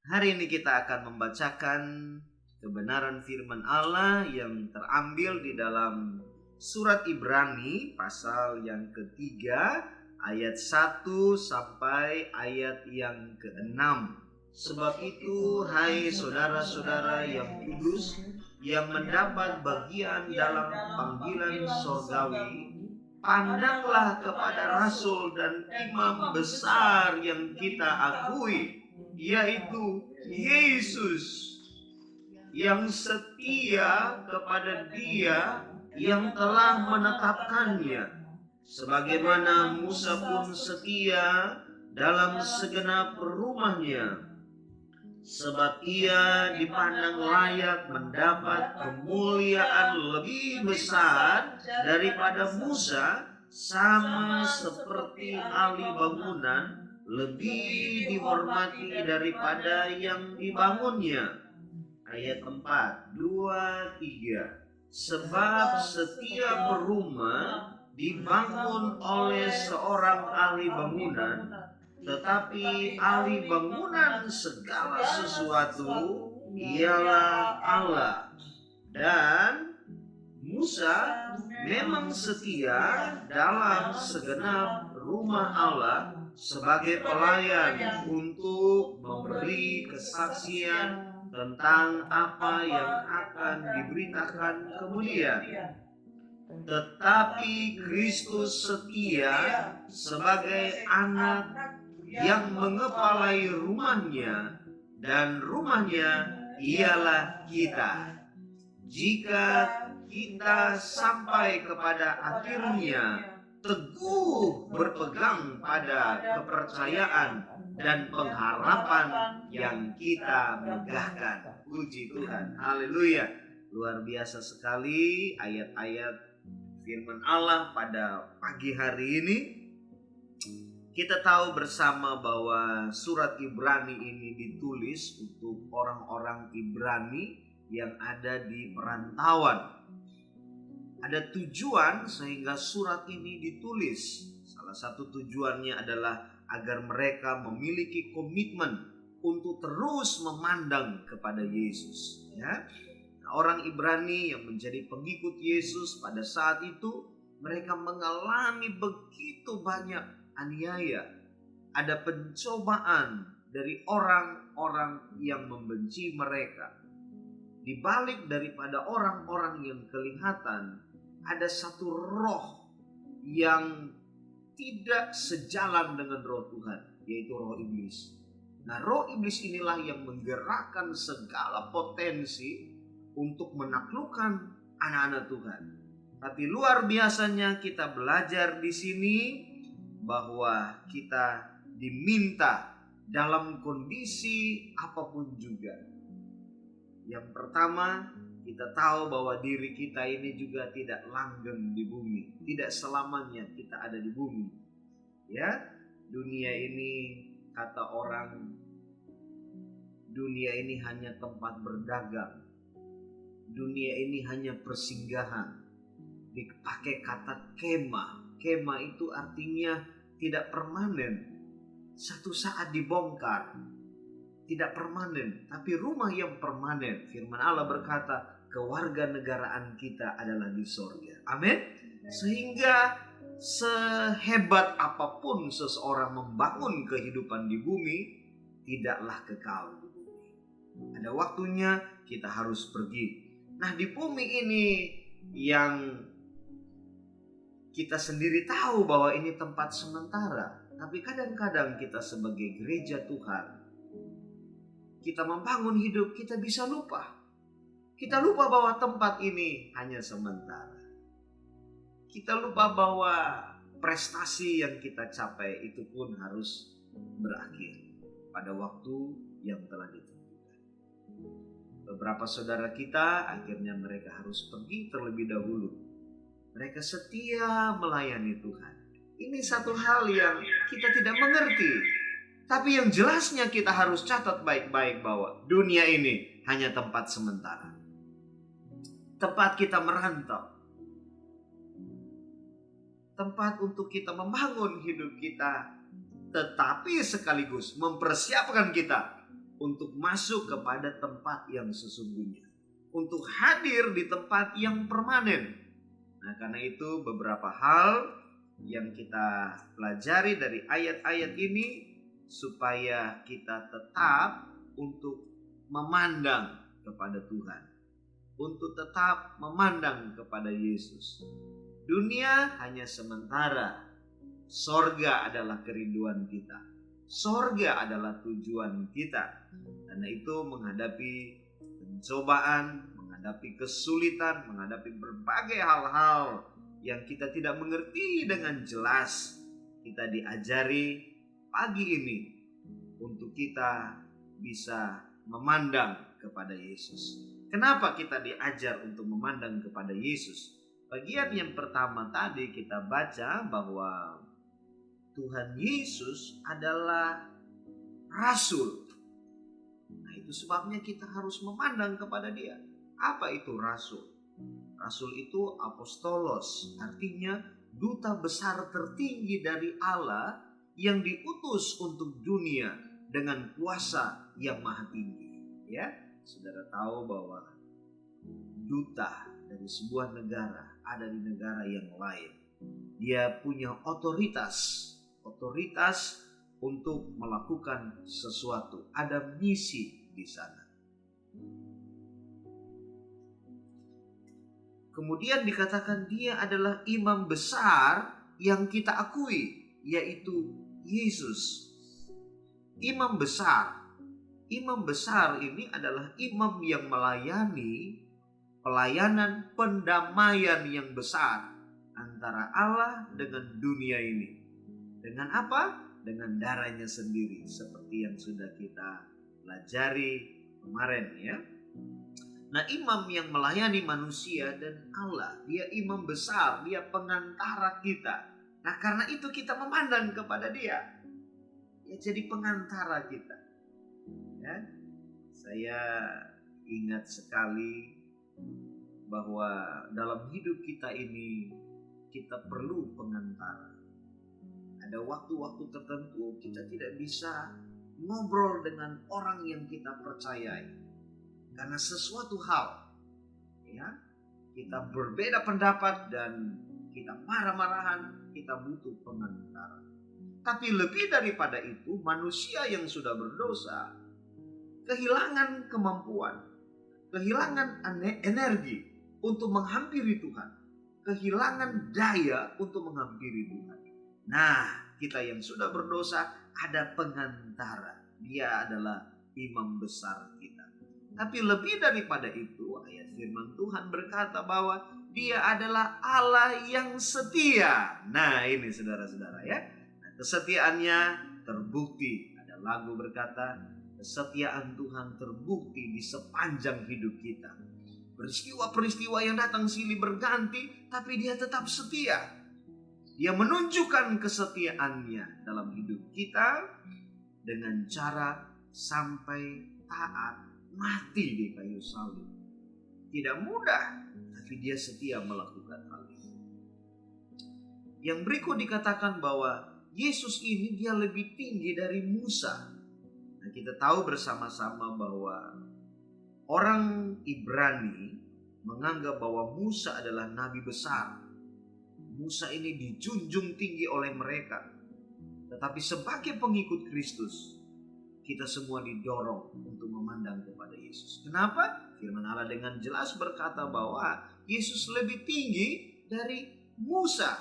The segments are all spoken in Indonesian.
Hari ini kita akan membacakan kebenaran firman Allah yang terambil di dalam surat Ibrani pasal yang ketiga ayat 1 sampai ayat yang ke-6. Sebab itu, hai saudara-saudara yang kudus, yang mendapat bagian dalam panggilan sorgawi, pandanglah kepada rasul dan imam besar yang kita akui, yaitu Yesus, yang setia kepada Dia yang telah menetapkannya, sebagaimana Musa pun setia dalam segenap rumahnya. Sebab ia dipandang layak mendapat kemuliaan lebih besar daripada Musa, sama seperti ahli bangunan lebih dihormati daripada yang dibangunnya. Ayat 4, 2, 3. Sebab setiap rumah dibangun oleh seorang ahli bangunan, tetapi ahli bangunan segala sesuatu ialah Allah. Dan Musa memang setia dalam segenap rumah Allah sebagai pelayan untuk memberi kesaksian tentang apa yang akan diberitakan kemudian. Tetapi Kristus setia sebagai anak yang mengepalai rumahnya, dan rumahnya ialah kita. Jika kita sampai kepada akhirnya teguh berpegang pada kepercayaan dan pengharapan yang kita megahkan. Puji Tuhan, haleluya. Luar biasa sekali ayat-ayat firman Allah pada pagi hari ini. Kita tahu bersama bahwa surat Ibrani ini ditulis untuk orang-orang Ibrani yang ada di perantauan. Ada tujuan sehingga surat ini ditulis. Salah satu tujuannya adalah agar mereka memiliki komitmen untuk terus memandang kepada Yesus. Ya, orang Ibrani yang menjadi pengikut Yesus pada saat itu, mereka mengalami begitu banyak aniaya, ada pencobaan dari orang-orang yang membenci mereka. Di balik daripada orang-orang yang kelihatan, ada satu roh yang tidak sejalan dengan roh Tuhan, yaitu roh iblis. Nah, roh iblis inilah yang menggerakkan segala potensi untuk menaklukkan anak-anak Tuhan. Tapi luar biasanya kita belajar di sini bahwa kita diminta dalam kondisi apapun juga. Yang pertama, kita tahu bahwa diri kita ini juga tidak langgeng di bumi. Tidak selamanya kita ada di bumi. Ya, dunia ini, kata orang, dunia ini hanya tempat berdagang. Dunia ini hanya persinggahan. Dipakai kata kemah. Kemah itu artinya tidak permanen. Satu saat dibongkar. Tidak permanen, tapi rumah yang permanen. Firman Allah berkata, kewarganegaraan kita adalah di sorga. Amin. Sehingga sehebat apapun seseorang membangun kehidupan di bumi, tidaklah kekal di bumi. Ada waktunya kita harus pergi. Nah, di bumi ini yang kita sendiri tahu bahwa ini tempat sementara. Tapi kadang-kadang kita sebagai gereja Tuhan, kita membangun hidup, kita bisa lupa. Kita lupa bahwa tempat ini hanya sementara. Kita lupa bahwa prestasi yang kita capai itu pun harus berakhir pada waktu yang telah ditentukan. Beberapa saudara kita akhirnya mereka harus pergi terlebih dahulu. Mereka setia melayani Tuhan. Ini satu hal yang kita tidak mengerti. Tapi yang jelasnya kita harus catat baik-baik bahwa dunia ini hanya tempat sementara. Tempat kita merantau. Tempat untuk kita membangun hidup kita. Tetapi sekaligus mempersiapkan kita untuk masuk kepada tempat yang sesungguhnya, untuk hadir di tempat yang permanen. Nah, karena itu beberapa hal yang kita pelajari dari ayat-ayat ini supaya kita tetap untuk memandang kepada Tuhan, untuk tetap memandang kepada Yesus. Dunia hanya sementara. Sorga adalah kerinduan kita. Sorga adalah tujuan kita. Karena itu menghadapi pencobaan, menghadapi kesulitan, menghadapi berbagai hal-hal yang kita tidak mengerti dengan jelas, kita diajari pagi ini untuk kita bisa memandang kepada Yesus. Kenapa kita diajar untuk memandang kepada Yesus? Bagian yang pertama tadi kita baca bahwa Tuhan Yesus adalah rasul. Nah, itu sebabnya kita harus memandang kepada Dia. Apa itu rasul? Rasul itu apostolos, artinya duta besar tertinggi dari Allah yang diutus untuk dunia dengan kuasa yang maha tinggi. Ya, saudara tahu bahwa duta dari sebuah negara ada di negara yang lain. Dia punya otoritas untuk melakukan sesuatu. Ada misi di sana. Kemudian dikatakan dia adalah imam besar yang kita akui, yaitu Yesus. Imam besar. Imam besar ini adalah imam yang melayani pelayanan pendamaian yang besar antara Allah dengan dunia ini. Dengan apa? Dengan darahnya sendiri, seperti yang sudah kita pelajari kemarin ya. Nah, imam yang melayani manusia dan Allah, dia imam besar, dia pengantara kita. Nah, karena itu kita memandang kepada dia. Dia jadi pengantara kita. Ya. Saya ingat sekali bahwa dalam hidup kita ini kita perlu pengantara. Ada waktu-waktu tertentu kita tidak bisa ngobrol dengan orang yang kita percayai. Karena sesuatu hal, ya, kita berbeda pendapat dan kita marah-marahan, kita butuh pengantara. Tapi lebih daripada itu, manusia yang sudah berdosa kehilangan kemampuan, kehilangan energi untuk menghampiri Tuhan, kehilangan daya untuk menghampiri Tuhan. Nah, kita yang sudah berdosa ada pengantara. Dia adalah imam besar kita. Tapi lebih daripada itu, ayat firman Tuhan berkata bahwa dia adalah Allah yang setia. Nah, ini saudara-saudara ya. Nah, kesetiaannya terbukti. Ada lagu berkata, kesetiaan Tuhan terbukti di sepanjang hidup kita. Peristiwa-peristiwa yang datang silih berganti, tapi dia tetap setia. Dia menunjukkan kesetiaannya dalam hidup kita dengan cara sampai taat mati di kayu salib. Tidak mudah, tapi dia setia melakukan hal itu. Yang berikut dikatakan bahwa Yesus ini dia lebih tinggi dari Musa. Nah, kita tahu bersama-sama bahwa orang Ibrani menganggap bahwa Musa adalah nabi besar. Musa ini dijunjung tinggi oleh mereka. Tetapi sebagai pengikut Kristus, kita semua didorong untuk memandang kepada Yesus. Kenapa? Firman Allah dengan jelas berkata bahwa Yesus lebih tinggi dari Musa.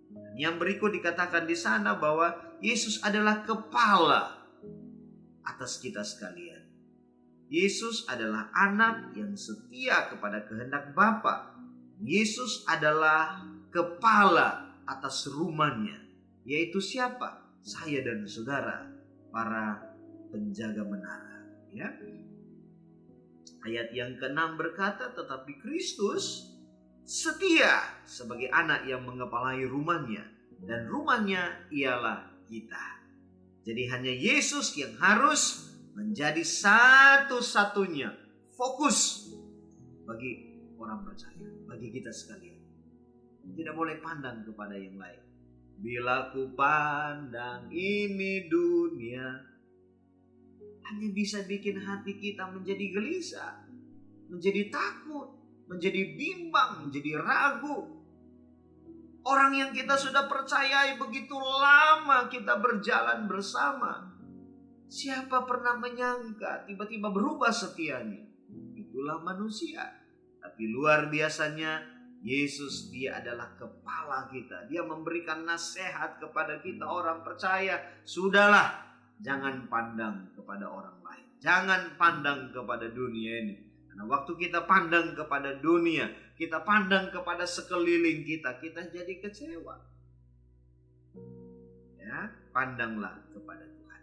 Dan yang berikut dikatakan di sana bahwa Yesus adalah kepala atas kita sekalian. Yesus adalah anak yang setia kepada kehendak Bapa. Yesus adalah kepala atas rumahnya. Yaitu siapa? Saya dan saudara, para penjaga menara, ya. Ayat yang ke-6 berkata, tetapi Kristus setia sebagai anak yang mengepalai rumahnya, dan rumahnya ialah kita. Jadi hanya Yesus yang harus menjadi satu-satunya fokus bagi orang percaya, bagi kita sekalian. Tidak boleh pandang kepada yang lain. Bila ku pandang ini dunia, hanya bisa bikin hati kita menjadi gelisah, menjadi takut, menjadi bimbang, menjadi ragu. Orang yang kita sudah percayai begitu lama kita berjalan bersama, siapa pernah menyangka tiba-tiba berubah setianya? Itulah manusia. Tapi luar biasanya Yesus, dia adalah kepala kita. Dia memberikan nasihat kepada kita orang percaya. Sudahlah, jangan pandang kepada orang lain. Jangan pandang kepada dunia ini. Karena waktu kita pandang kepada dunia, kita pandang kepada sekeliling kita, kita jadi kecewa. Ya, pandanglah kepada Tuhan.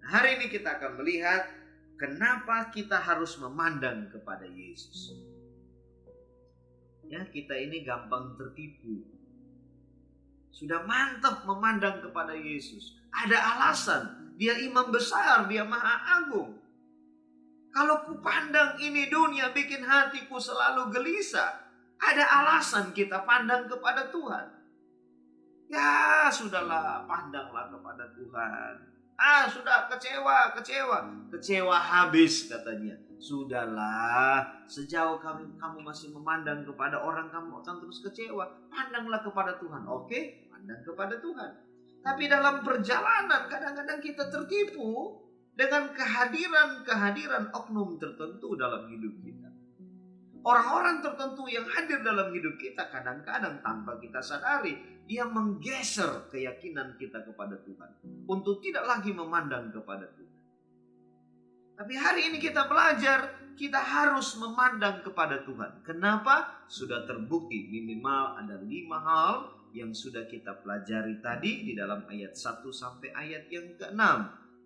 Nah, hari ini kita akan melihat kenapa kita harus memandang kepada Yesus. Ya, kita ini gampang tertipu. Sudah mantap memandang kepada Yesus. Ada alasan. Dia imam besar, dia maha agung. Kalau ku pandang ini dunia bikin hatiku selalu gelisah. Ada alasan kita pandang kepada Tuhan. Ya sudahlah, pandanglah kepada Tuhan. Sudah kecewa habis katanya. Sudahlah, sejauh kamu masih memandang kepada orang, kamu akan terus kecewa. Pandanglah kepada Tuhan. Oke, pandang kepada Tuhan. Tapi dalam perjalanan kadang-kadang kita tertipu dengan kehadiran oknum tertentu dalam hidup kita. Orang-orang tertentu yang hadir dalam hidup kita kadang-kadang tanpa kita sadari, dia menggeser keyakinan kita kepada Tuhan untuk tidak lagi memandang kepada Tuhan. Tapi hari ini kita belajar, kita harus memandang kepada Tuhan. Kenapa? Sudah terbukti minimal ada 5 hal yang sudah kita pelajari tadi di dalam ayat 1 sampai ayat yang ke-6.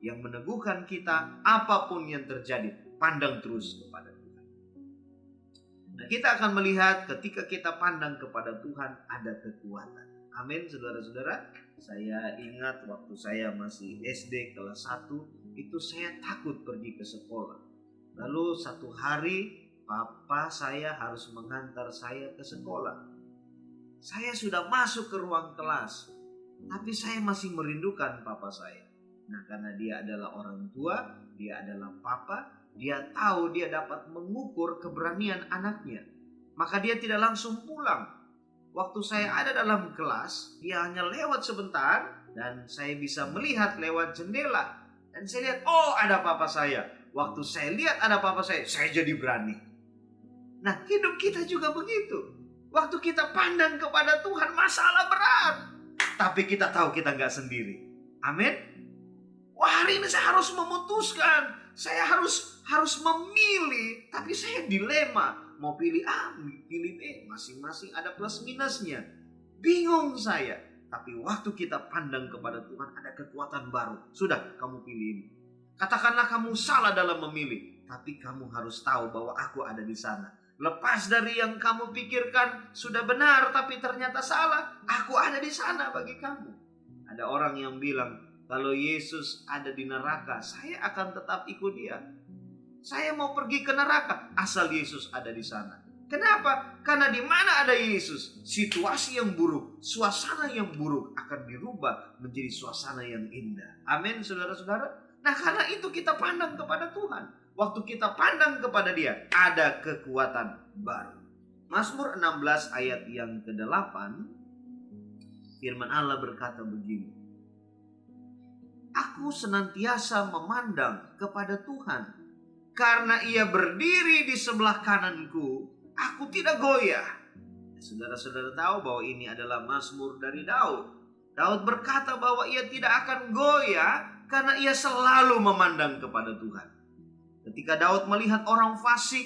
Yang meneguhkan kita apapun yang terjadi, pandang terus kepada Tuhan. Nah, kita akan melihat ketika kita pandang kepada Tuhan ada kekuatan. Amin, saudara-saudara. Saya ingat waktu saya masih SD kelas 1, itu saya takut pergi ke sekolah. Lalu satu hari papa saya harus mengantar saya ke sekolah. Saya sudah masuk ke ruang kelas, tapi saya masih merindukan papa saya. Nah, karena dia adalah orang tua, dia adalah papa, dia tahu dia dapat mengukur keberanian anaknya. Maka dia tidak langsung pulang. Waktu saya ada dalam kelas, dia hanya lewat sebentar dan saya bisa melihat lewat jendela. Dan saya lihat, oh ada papa saya. Waktu saya lihat ada papa saya jadi berani. Nah, hidup kita juga begitu. Waktu kita pandang kepada Tuhan, masalah berat. Tapi kita tahu kita nggak sendiri. Amin. Wah, hari ini saya harus memutuskan. Saya harus memilih. Tapi saya dilema. Mau pilih A, pilih B. Masing-masing ada plus minusnya. Bingung saya. Tapi waktu kita pandang kepada Tuhan, ada kekuatan baru. Sudah, kamu pilih ini. Katakanlah kamu salah dalam memilih. Tapi kamu harus tahu bahwa aku ada di sana. Lepas dari yang kamu pikirkan sudah benar, tapi ternyata salah. Aku ada di sana bagi kamu. Ada orang yang bilang, kalau Yesus ada di neraka, saya akan tetap ikut dia. Saya mau pergi ke neraka, asal Yesus ada di sana. Kenapa? Karena di mana ada Yesus, situasi yang buruk, suasana yang buruk akan dirubah menjadi suasana yang indah. Amin, saudara-saudara. Nah, karena itu kita pandang kepada Tuhan. Waktu kita pandang kepada dia, ada kekuatan baru. Mazmur 16 ayat yang ke-8, firman Allah berkata begini. Aku senantiasa memandang kepada Tuhan. Karena ia berdiri di sebelah kananku, aku tidak goyah. Saudara-saudara tahu bahwa ini adalah mazmur dari Daud. Daud berkata bahwa ia tidak akan goyah karena ia selalu memandang kepada Tuhan. Ketika Daud melihat orang fasik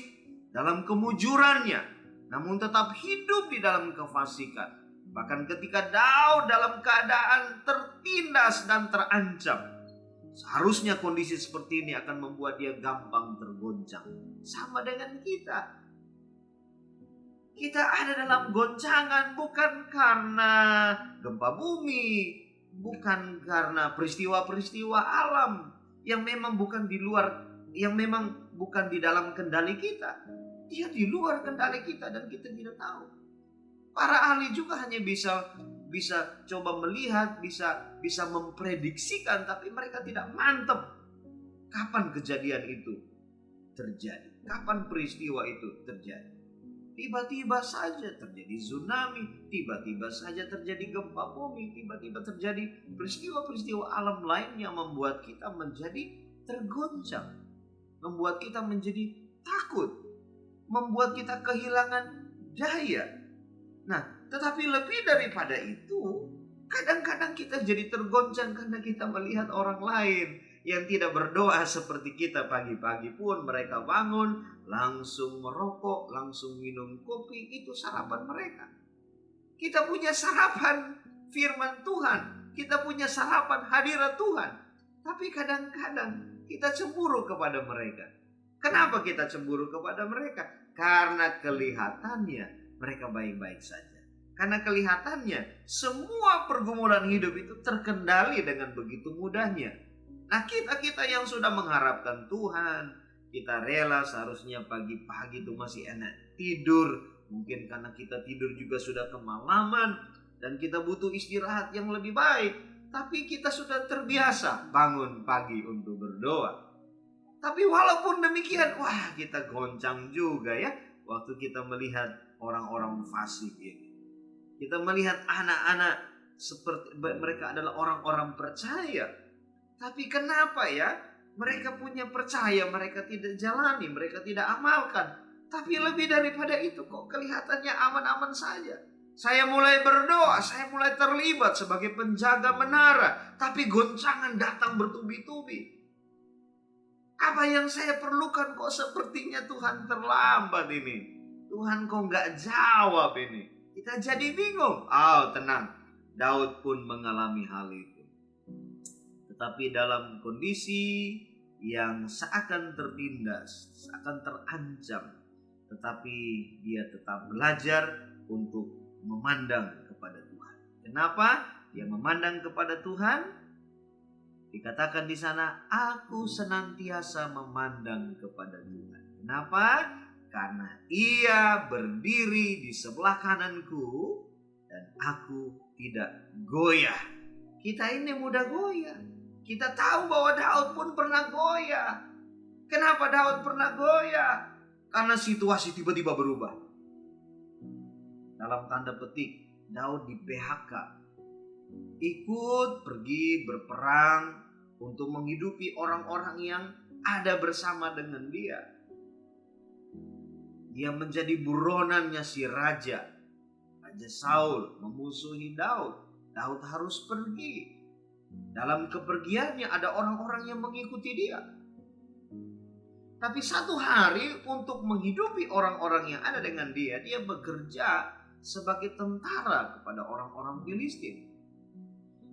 dalam kemujurannya, namun tetap hidup di dalam kefasikan. Bahkan ketika Daud dalam keadaan tertindas dan terancam, seharusnya kondisi seperti ini akan membuat dia gampang tergoncang. Sama dengan kita. Kita ada dalam goncangan bukan karena gempa bumi, bukan karena peristiwa-peristiwa alam yang memang bukan di luar, yang memang bukan di dalam kendali kita. Dia di luar kendali kita dan kita tidak tahu. Para ahli juga hanya bisa coba melihat, bisa memprediksikan, tapi mereka tidak mantap. Kapan kejadian itu terjadi? Kapan peristiwa itu terjadi? Tiba-tiba saja terjadi tsunami, tiba-tiba saja terjadi gempa bumi, tiba-tiba terjadi peristiwa-peristiwa alam lain yang membuat kita menjadi tergoncang, membuat kita menjadi takut, membuat kita kehilangan daya. Nah, tetapi lebih daripada itu, kadang-kadang kita jadi tergoncang karena kita melihat orang lain yang tidak berdoa seperti kita. Pagi-pagi pun mereka bangun, langsung merokok, langsung minum kopi. Itu sarapan mereka. Kita punya sarapan firman Tuhan, kita punya sarapan hadirat Tuhan. Tapi kadang-kadang kita cemburu kepada mereka. Kenapa kita cemburu kepada mereka? Karena kelihatannya mereka baik-baik saja. Karena kelihatannya semua pergumulan hidup itu terkendali dengan begitu mudahnya. Nah, kita yang sudah mengharapkan Tuhan, kita rela seharusnya pagi-pagi itu masih enak tidur. Mungkin karena kita tidur juga sudah kemalaman dan kita butuh istirahat yang lebih baik. Tapi kita sudah terbiasa bangun pagi untuk berdoa. Tapi walaupun demikian, wah, kita goncang juga ya waktu kita melihat orang-orang fasik ini. Kita melihat anak-anak seperti mereka adalah orang-orang percaya. Tapi kenapa ya? Mereka punya percaya, mereka tidak jalani, mereka tidak amalkan. Tapi lebih daripada itu kok kelihatannya aman-aman saja. Saya mulai berdoa, saya mulai terlibat sebagai penjaga menara. Tapi goncangan datang bertubi-tubi. Apa yang saya perlukan kok sepertinya Tuhan terlambat ini. Tuhan kok gak jawab ini. Kita jadi bingung. Oh, tenang. Daud pun mengalami hal itu. Tetapi dalam kondisi yang seakan tertindas, seakan terancam, tetapi dia tetap belajar untuk memandang kepada Tuhan. Kenapa dia memandang kepada Tuhan? Dikatakan di sana, aku senantiasa memandang kepada Tuhan. Kenapa? Karena ia berdiri di sebelah kananku dan aku tidak goyah. Kita ini mudah goyah. Kita tahu bahwa Daud pun pernah goyah. Kenapa Daud pernah goyah? Karena situasi tiba-tiba berubah. Dalam tanda petik, Daud di PHK. Ikut pergi berperang untuk menghidupi orang-orang yang ada bersama dengan dia. Dia menjadi buronannya si Raja Saul memusuhi Daud. Daud harus pergi. Dalam kepergiannya ada orang-orang yang mengikuti dia. Tapi satu hari untuk menghidupi orang-orang yang ada dengan dia, dia bekerja sebagai tentara kepada orang-orang Filistin.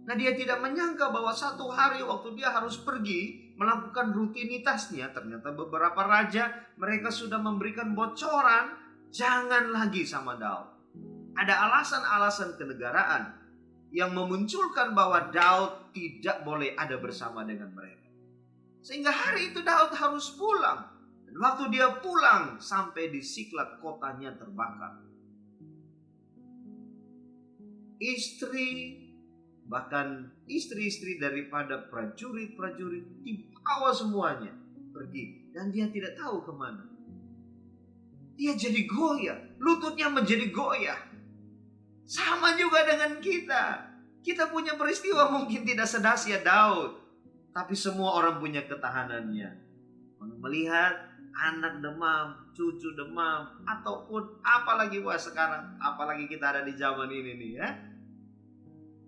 Nah, dia tidak menyangka bahwa satu hari waktu dia harus pergi melakukan rutinitasnya, ternyata beberapa raja mereka sudah memberikan bocoran, jangan lagi sama Daud. Ada alasan-alasan kenegaraan yang memunculkan bahwa Daud tidak boleh ada bersama dengan mereka. Sehingga hari itu Daud harus pulang. Dan waktu dia pulang sampai di Siklag kotanya terbakar. Bahkan istri-istri daripada prajurit-prajurit dibawa semuanya pergi. Dan dia tidak tahu kemana. Dia jadi goyah. Lututnya menjadi goyah. Sama juga dengan kita. Kita punya peristiwa mungkin tidak sedahsyat Daud. Tapi semua orang punya ketahanannya. Melihat anak demam, cucu demam, ataupun apalagi sekarang. Apalagi kita ada di zaman ini nih ya.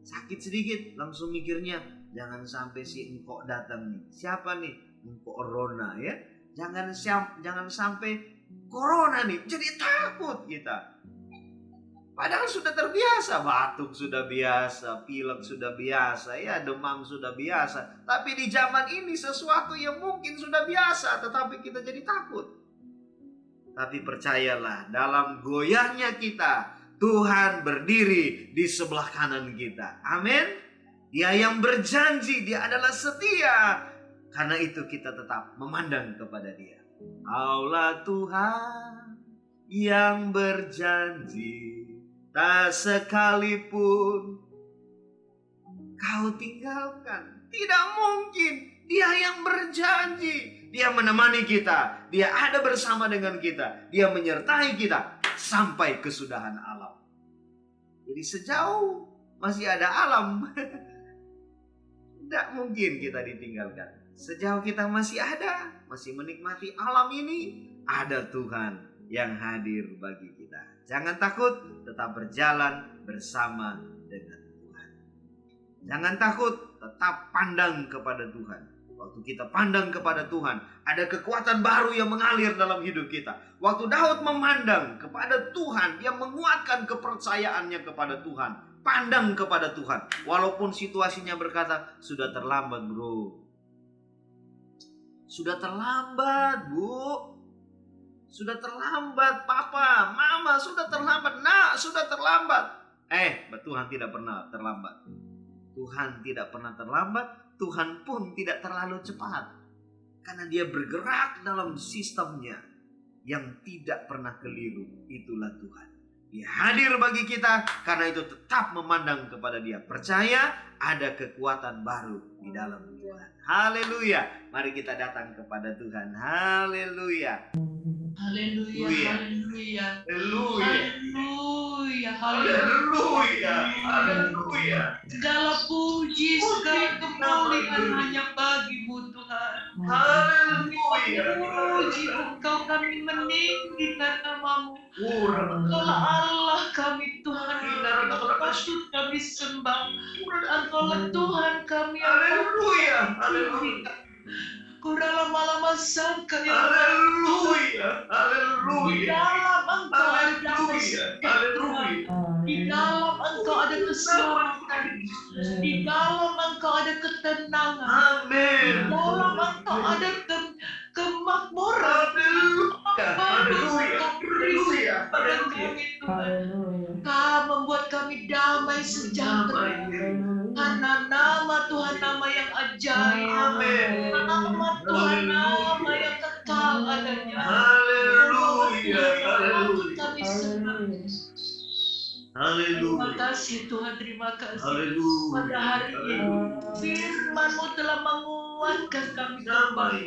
Sakit sedikit langsung mikirnya, jangan sampai si engkau datang nih. Siapa nih? Engkau Rona ya. Jangan sampai corona nih. Jadi takut kita. Padahal sudah terbiasa, batuk sudah biasa, pilek sudah biasa, ya demam sudah biasa. Tapi di zaman ini sesuatu yang mungkin sudah biasa, tetapi kita jadi takut. Tapi percayalah, dalam goyahnya kita, Tuhan berdiri di sebelah kanan kita. Amin. Dia yang berjanji, dia adalah setia. Karena itu kita tetap memandang kepada dia. Allah Tuhan yang berjanji, tak sekalipun kau tinggalkan. Tidak mungkin Dia yang berjanji. Dia menemani kita. Dia ada bersama dengan kita. Dia menyertai kita sampai kesudahan alam. Jadi sejauh masih ada alam, tidak mungkin kita ditinggalkan. Sejauh kita masih ada, masih menikmati alam ini, ada Tuhan yang hadir bagi kita. Jangan takut, tetap berjalan bersama dengan Tuhan. Jangan takut, tetap pandang kepada Tuhan. Waktu kita pandang kepada Tuhan, ada kekuatan baru yang mengalir dalam hidup kita. Waktu Daud memandang kepada Tuhan, dia menguatkan kepercayaannya kepada Tuhan. Pandang kepada Tuhan. Walaupun situasinya berkata, sudah terlambat bro. Sudah terlambat bu. Sudah terlambat papa, mama, sudah terlambat. Nak, sudah terlambat. Tuhan tidak pernah terlambat. Tuhan tidak pernah terlambat. Tuhan pun tidak terlalu cepat. Karena dia bergerak dalam sistemnya yang tidak pernah keliru. Itulah Tuhan. Dia hadir bagi kita, karena itu tetap memandang kepada Dia. Percaya ada kekuatan baru di dalam Tuhan. Haleluya. Mari kita datang kepada Tuhan. Haleluya. Haleluya, haleluya, Haleluya. haleluya, Haleluya. Haleluya. segala puji, segala kemuliaan hanya bagi-Mu Tuhan. Haleluya. Puji Engkau, kami meninggikan nama-Mu. Engkaulah Allah kami Tuhan, Engkau patut kami sembah. Engkaulah Tuhan kami yang Haleluya. Haleluya. Kau lama-lama sangka yang Haleluya. di Haleluya. dalam Engkau ada damai Haleluya. sejahtera. Di dalam Engkau ada keselamatan. Di dalam Engkau ada ketenangan. Amin. Di dalam Engkau ada kemakmuran. Haleluya. Haleluya. Haleluya. Pada kami Tuhan. Kau membuat kami damai sejahtera. Karena nama Tuhan nama yang ajaib. Amin. Nama Tuhan nama yang kekal adanya. Haleluya. Patut kami sembah. Terima Haleluya. kasih Tuhan, terima kasih. Haleluya. Pada hari ini firman-Mu telah menguatkan kami kembali.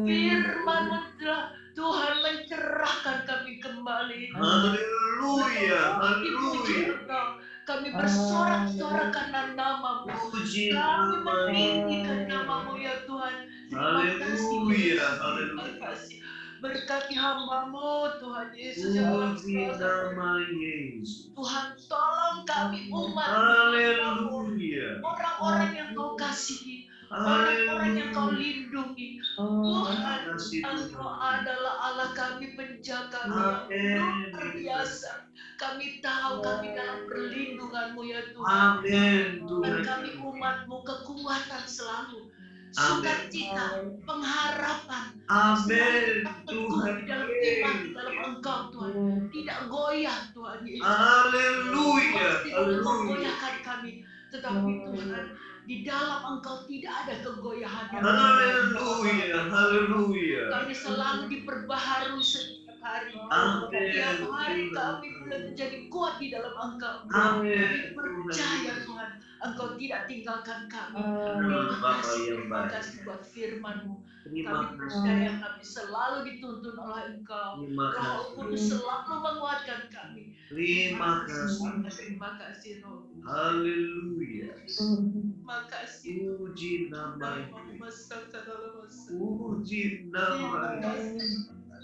Firman-Mu telah Tuhan mencerahkan kami kembali. Haleluya. Dipuji Haleluya. Engkau. Kami bersorak-sorak karena nama-Mu. Puji Kami nama meninggikan nama-Mu ya Tuhan. Terima kasih. Haleluya. Terima Haleluya. kasih. Berkati hamba-Mu Tuhan Yesus yang telah Puji berdoa. nama Yesus. Tuhan tolong kami umat Haleluya. orang-orang yang Kau kasihi, orang-orang yang Kau lindungi. Tuhan, Kasih Engkau Tuhan. adalah Allah kami, penjaga Amin. yang luar biasa. Kami tahu kami dalam perlindungan-Mu ya Tuhan. Amin. Dan Tuhan. kami umat-Mu kekuatan selalu. Amin. Sukacita, pengharapan. Amin. Teguh Tuhan. di dalam iman, di dalam Engkau Tuhan. Tidak goyah Tuhan Yesus. Haleluya. Tidak Haleluya. menggoyahkan kami. Tetapi Tuhan, di dalam Engkau tidak ada kegoyahan yang Haleluya. Haleluya. kami selalu diperbaharui setiap hari. Amin. Setiap hari kami boleh menjadi kuat di dalam Engkau. Amin. Kami percaya Tuhan, Engkau tidak tinggalkan kami. Bapa yang Terima baik. kasih buat firman-Mu. Terima Kami kasih. percaya kami selalu dituntun oleh Engkau. Terima Roh kasih. Kudus selalu menguatkan kami. Terima kasih. Terima kasih Roh. Haleluya. Terima kasih. Puji nama Dalam Yesus. masa dalam masa. Puji nama Yesus. Terima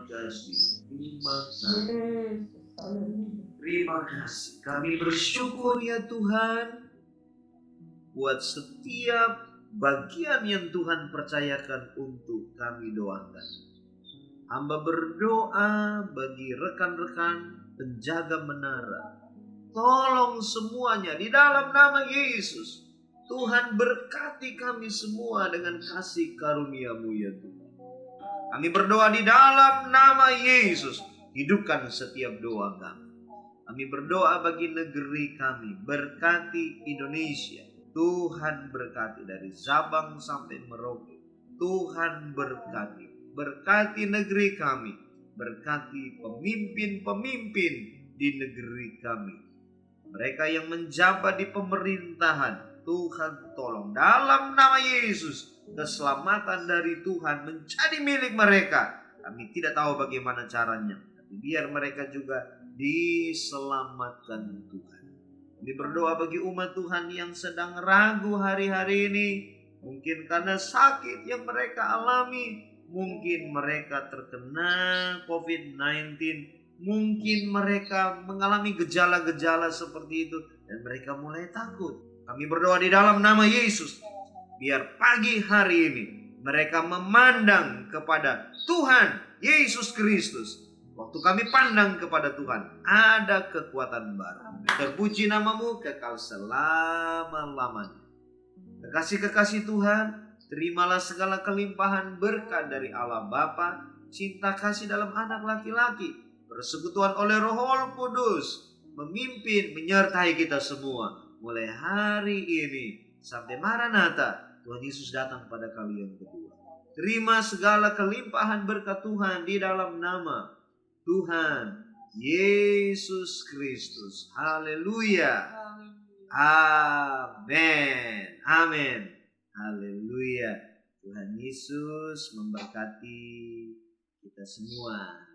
kasih. Terima kasih. Terima kasih. Kami bersyukur ya Tuhan buat setiap bagian yang Tuhan percayakan untuk kami doakan. Hamba berdoa bagi rekan-rekan penjaga menara. Tolong semuanya di dalam nama Yesus. Tuhan berkati kami semua dengan kasih karunia-Mu ya Tuhan. Kami berdoa di dalam nama Yesus. Hidupkan setiap doa kami. Kami berdoa bagi negeri kami. Berkati Indonesia. Tuhan berkati dari Sabang sampai Merauke. Tuhan berkati. Berkati negeri kami. Berkati pemimpin-pemimpin di negeri kami. Mereka yang menjabat di pemerintahan. Tuhan tolong dalam nama Yesus, keselamatan dari Tuhan menjadi milik mereka. Kami tidak tahu bagaimana caranya, tapi biar mereka juga diselamatkan Tuhan. Kami berdoa bagi umat Tuhan yang sedang ragu hari-hari ini, mungkin karena sakit yang mereka alami, mungkin mereka terkena COVID-19, mungkin mereka mengalami gejala-gejala seperti itu, dan mereka mulai takut. Kami berdoa di dalam nama Yesus, biar pagi hari ini mereka memandang kepada Tuhan Yesus Kristus. Waktu kami pandang kepada Tuhan, ada kekuatan baru. Terpuji namamu kekal selama-lamanya. Kekasih-kekasih Tuhan, terimalah segala kelimpahan berkat dari Allah Bapa, cinta kasih dalam anak laki-laki, persekutuan oleh Roh Kudus, memimpin menyertai kita semua mulai hari ini sampai Maranatha, Tuhan Yesus datang pada kali yang kedua. Terima segala kelimpahan berkat Tuhan di dalam nama Tuhan Yesus Kristus. Haleluya. Amin. Amin. Haleluya. Tuhan Yesus memberkati kita semua.